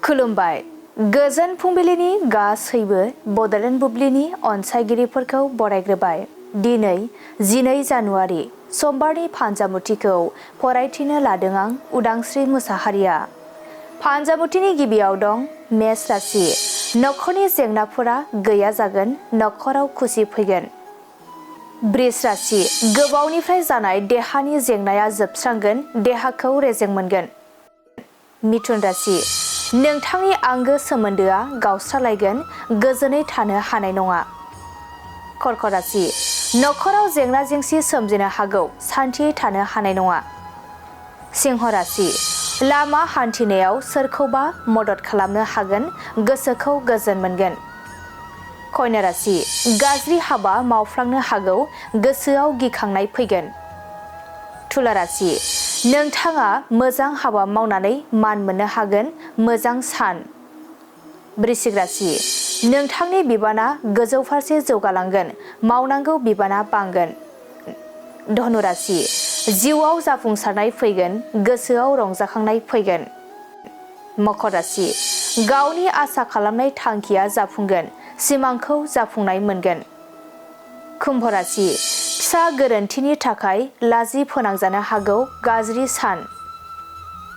खुलुमबाय। गोजोन फुंबिलिनि गासैबो बड'लेण्ड बुब्लिनि अनसायगिरिफोरखौ बरायग्रोबाय। दिनै 12 जानुवारि समबारनि फान्जामुथिखौ फरायथिनो लादों आं उदांस्रि मुसाहारिया। फान्जामुथिनि गिबियाव दं मेष राशि। नखरनि जेंनाफोरा गैया जागोन, नखराव खुसि फैगोन। बृष राशि। गोबावनिफ्राय जानाय देहानि जेंनाया जोबस्रांगोन, देहाखौ रेजें मोनगोन। मिथुन राशि। नोंथांनि आंगो सोमोन्दोआ गावस्रालायगोन, गोजोनै थानो हानाय नङा। कर्क राशि। नखराव जेंना जेंसि सोमजिनो हागौ, सान्थियै थानो हानाय नङा। सिंह राशि। लामा हान्थिनायाव सोरखौबा मदद खालामनो हागोन, गोसोखौ गोजोन मोनगोन। कन्या राशि। गाज्रि हाबा मावफ्लांनो हागौ, गोसोआव गिखांनाय फैगोन। तुला राशि। नोंथाङा मोजां हाबा मावनानै मान मोननो हागोन, मोजां सान। वृश्चिक राशि। नोंथांनि बिबाना गोजौ फारसे जौगालांगोन, मावनांगौ बिबाना बांगोन। धनु राशि। जिउआव जाफुंसारनाय फैगोन, गोसोआव रंजाखांनाय फैगोन। मकर राशि। गावनि आसा खालामनाय थांखिया जाफुंगोन, सिमांखौ जाफुंनाय मोनगोन। कुम्भ राशि। फिसा गोरोन्थिनि थाखाय लाजि फोनांजानो हागौ, गाज्रि सान।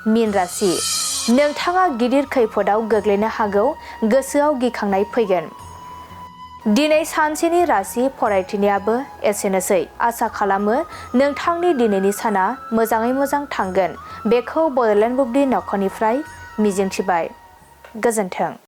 मीन राशि। नोंथाङा गिदिर खैफोदाव गोग्लैनो हागौ, गोसोआव गिखांनाय फैगोन। दिनै सानसेनि राशि फरायथिनायाबो एसेनोसै। आसा खालामो नोंथांनि दिनैनि साना मोजाङै मोजां थांगोन। बेखौ बड'लेण्ड बुब्लि नखरनिफ्राय मिजिंथिबाय। गोजोन्थों।